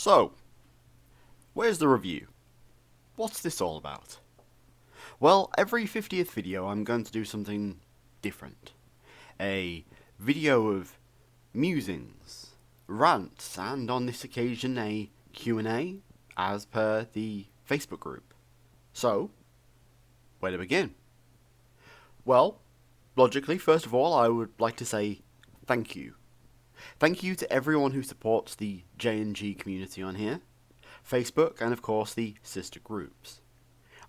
So, where's the review? What's this all about? Well, every 50th video I'm going to do something different. A video of musings, rants, and on this occasion a Q&A as per the Facebook group. So, where to begin? Well, logically, first of all, I would like to say thank you. Thank you to everyone who supports the J&G community on here, Facebook, and of course the sister groups.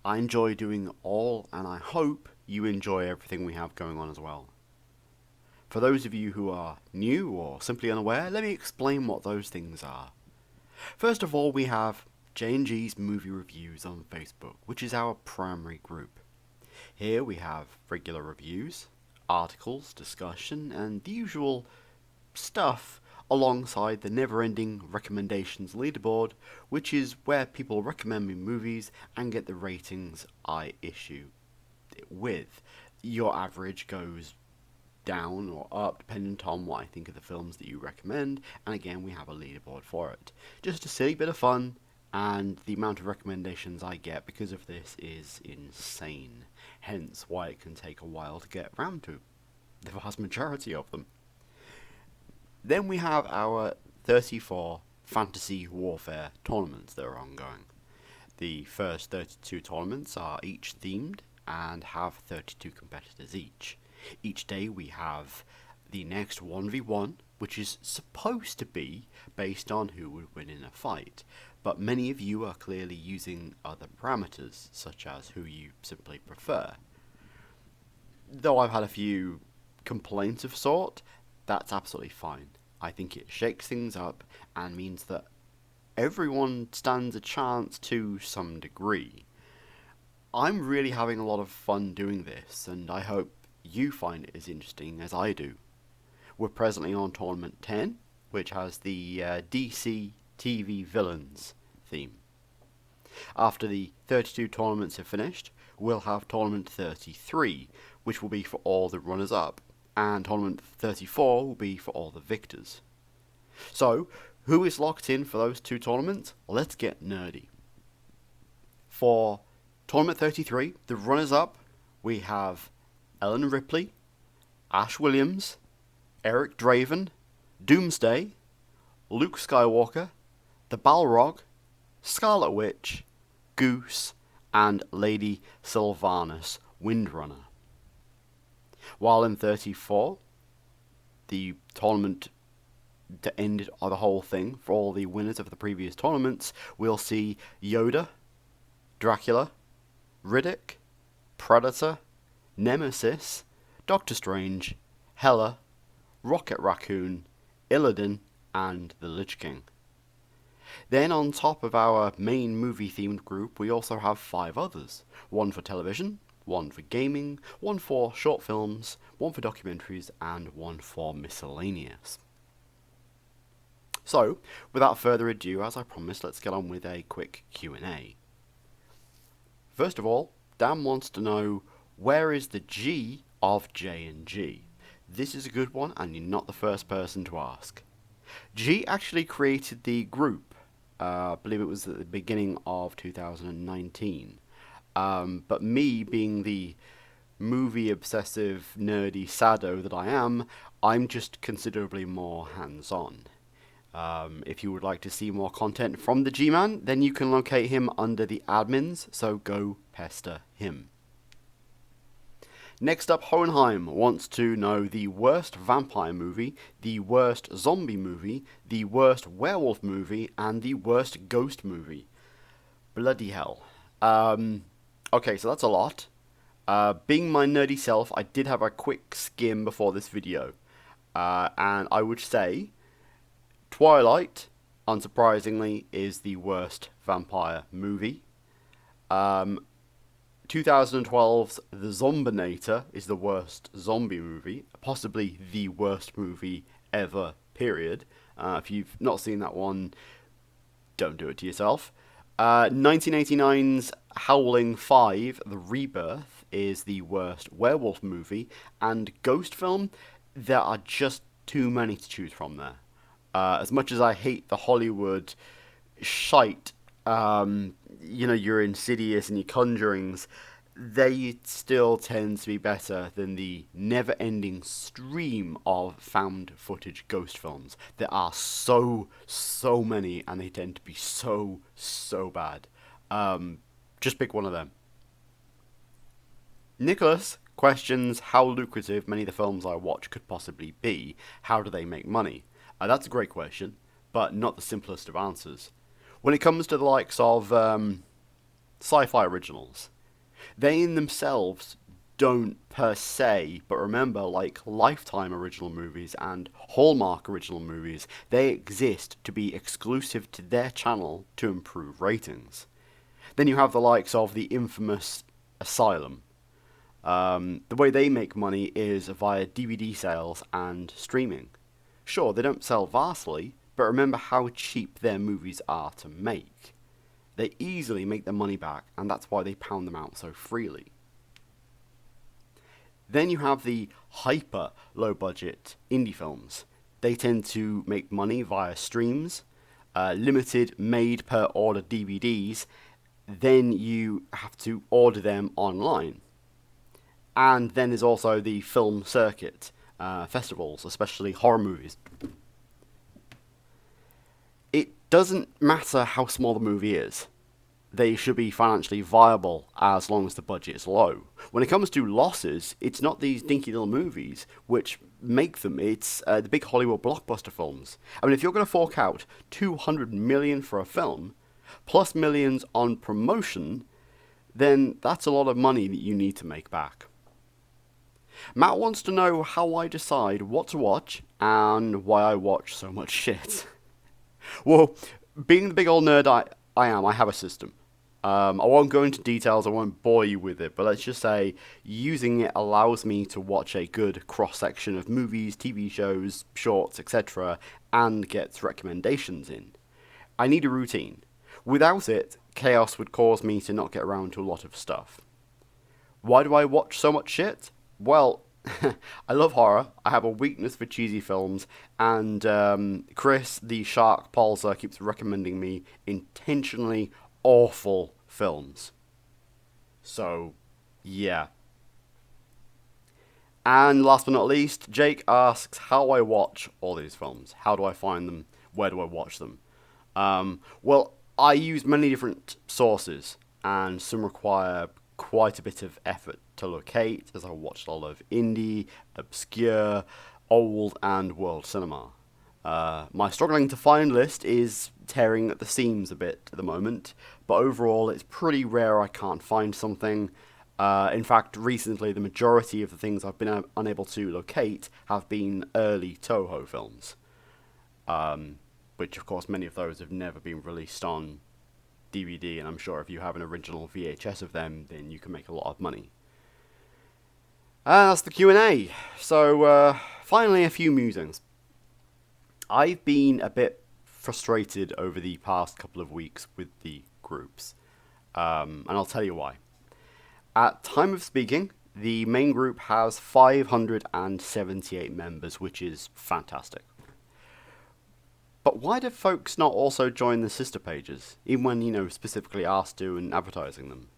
I enjoy doing all, and I hope you enjoy everything we have going on as well. For those of you who are new or simply unaware, let me explain what those things are. First of all, we have J&G's Movie Reviews on Facebook, which is our primary group. Here we have regular reviews, articles, discussion, and the usual stuff alongside the never-ending recommendations leaderboard, which is where people recommend me movies and get the ratings I issue it with. Your average goes down or up depending on what I think of the films that you recommend, and again we have a leaderboard for it. Just a silly bit of fun, and the amount of recommendations I get because of this is insane, hence why it can take a while to get around to the vast majority of them. Then we have our 34 fantasy warfare tournaments that are ongoing. The first 32 tournaments are each themed and have 32 competitors each. Each day we have the next 1v1, which is supposed to be based on who would win in a fight, but many of you are clearly using other parameters, such as who you simply prefer. Though I've had a few complaints of sort, that's absolutely fine. I think it shakes things up and means that everyone stands a chance to some degree. I'm really having a lot of fun doing this, and I hope you find it as interesting as I do. We're presently on Tournament 10, which has the DC TV Villains theme. After the 32 tournaments are finished, we'll have Tournament 33, which will be for all the runners-up, and Tournament 34 will be for all the victors. So, who is locked in for those two tournaments? Let's get nerdy. For Tournament 33, the runners-up, we have Ellen Ripley, Ash Williams, Eric Draven, Doomsday, Luke Skywalker, the Balrog, Scarlet Witch, Goose, and Lady Sylvanas Windrunner. While in 34, the tournament that ended the whole thing for all the winners of the previous tournaments, we'll see Yoda, Dracula, Riddick, Predator, Nemesis, Doctor Strange, Hela, Rocket Raccoon, Illidan, and the Lich King. Then on top of our main movie-themed group, we also have 5 others. One for television, one for gaming, one for short films, one for documentaries, and one for miscellaneous. So, without further ado, as I promised, let's get on with a quick Q&A. First of all, Dan wants to know, where is the G of J&G? This is a good one, and you're not the first person to ask. G actually created the group, I believe it was at the beginning of 2019. But me, being the movie-obsessive, nerdy sado that I am, I'm just considerably more hands-on. If you would like to see more content from the G-Man, then you can locate him under the admins, so go pester him. Next up, Hohenheim wants to know the worst vampire movie, the worst zombie movie, the worst werewolf movie, and the worst ghost movie. Bloody hell. Okay, so that's a lot. Being my nerdy self, I did have a quick skim before this video. And I would say Twilight, unsurprisingly, is the worst vampire movie. 2012's The Zombinator is the worst zombie movie, possibly the worst movie ever, period. If you've not seen that one, don't do it to yourself. 1989's Howling 5, The Rebirth, is the worst werewolf movie, and ghost film, there are just too many to choose from there. As much as I hate the Hollywood shite, your Insidious and your Conjurings, they still tend to be better than the never-ending stream of found footage ghost films. There are so many, and they tend to be so bad. Just pick one of them. Nicholas questions how lucrative many of the films I watch could possibly be. How do they make money? That's a great question, but not the simplest of answers. When it comes to the likes of sci-fi originals, they in themselves don't per se, but remember, like Lifetime original movies and Hallmark original movies, they exist to be exclusive to their channel to improve ratings. Then you have the likes of the infamous Asylum. The way they make money is via DVD sales and streaming. Sure, they don't sell vastly, but remember how cheap their movies are to make. They easily make their money back, and that's why they pound them out so freely. Then you have the hyper low budget indie films. They tend to make money via streams, limited made per order DVDs, then you have to order them online. And then there's also the film circuit, festivals, especially horror movies. It doesn't matter how small the movie is. They should be financially viable as long as the budget is low. When it comes to losses, it's not these dinky little movies which make them. It's the big Hollywood blockbuster films. I mean, if you're going to fork out $200 million for a film, plus millions on promotion, then that's a lot of money that you need to make back. Matt wants to know how I decide what to watch and why I watch so much shit. Well, being the big old nerd I am, I have a system. I won't go into details, I won't bore you with it, but let's just say using it allows me to watch a good cross-section of movies, TV shows, shorts, etc., and get recommendations in. I need a routine. Without it, chaos would cause me to not get around to a lot of stuff. Why do I watch so much shit? Well, I love horror, I have a weakness for cheesy films, and Chris, the shark Palzer, keeps recommending me intentionally awful films. So, yeah. And last but not least, Jake asks how I watch all these films. How do I find them? Where do I watch them? Well, I use many different sources, and some require quite a bit of effort to locate, as I watched a lot of indie, obscure, old, and world cinema. My struggling to find list is tearing at the seams a bit at the moment, but overall it's pretty rare I can't find something. In fact, recently the majority of the things I've been unable to locate have been early Toho films, which of course many of those have never been released on DVD, and I'm sure if you have an original VHS of them, then you can make a lot of money. That's the Q&A. So, finally a few musings. I've been a bit frustrated over the past couple of weeks with the groups, and I'll tell you why. At time of speaking, the main group has 578 members, which is fantastic. But why do folks not also join the sister pages, even when, specifically asked to and advertising them?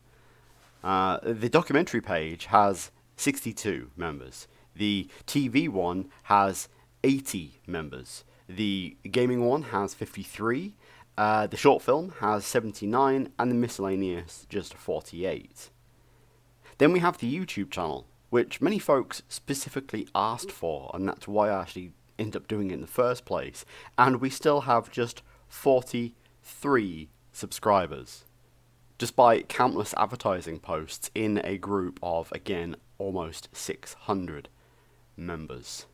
The documentary page has 62 members. The TV one has 80 members. The gaming one has 53. The short film has 79, and the Miscellanious just 48. Then we have the YouTube channel, which many folks specifically asked for, and that's why I actually ended up doing it in the first place. And we still have just 43 subscribers, despite countless advertising posts in a group of, again, almost 600 members.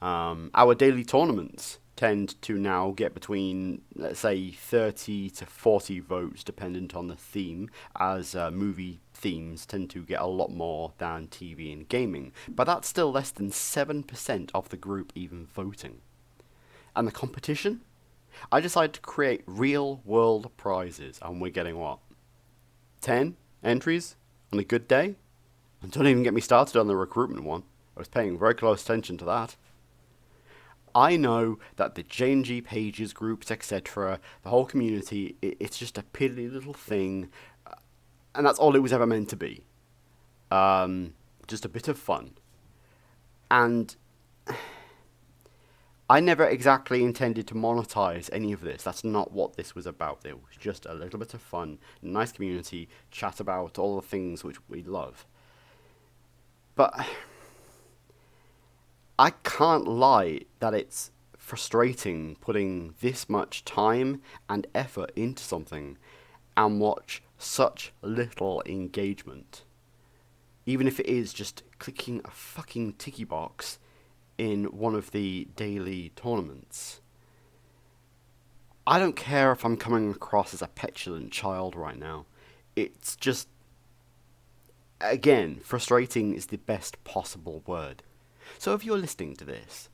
Our daily tournaments tend to now get between, let's say, 30 to 40 votes, dependent on the theme, as movie themes tend to get a lot more than TV and gaming. But that's still less than 7% of the group even voting. And the competition? I decided to create real-world prizes, and we're getting what? 10 entries on a good day? And don't even get me started on the recruitment one. I was paying very close attention to that. I know that the JNG pages, groups, etc., the whole community, it's just a piddly little thing, and that's all it was ever meant to be. Just a bit of fun. And I never exactly intended to monetize any of this. That's not what this was about. It was just a little bit of fun, nice community, chat about all the things which we love. But I can't lie that it's frustrating putting this much time and effort into something and watch such little engagement. Even if it is just clicking a fucking ticky box in one of the daily tournaments. I don't care if I'm coming across as a petulant child right now. It's just, again, frustrating is the best possible word. So if you're listening to this,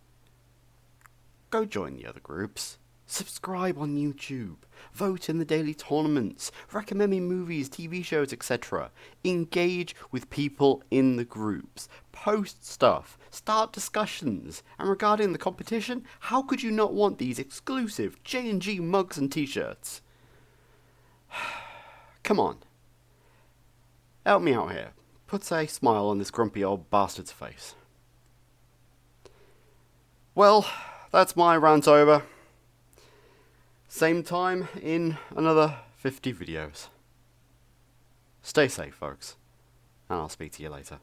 go join the other groups. Subscribe on YouTube. Vote in the daily tournaments. Recommend me movies, TV shows, etc. Engage with people in the groups. Post stuff. Start discussions. And regarding the competition, how could you not want these exclusive J&G mugs and t-shirts? Come on. Help me out here. Put a smile on this grumpy old bastard's face. Well, that's my rant over. Same time in another 50 videos. Stay safe, folks, and I'll speak to you later.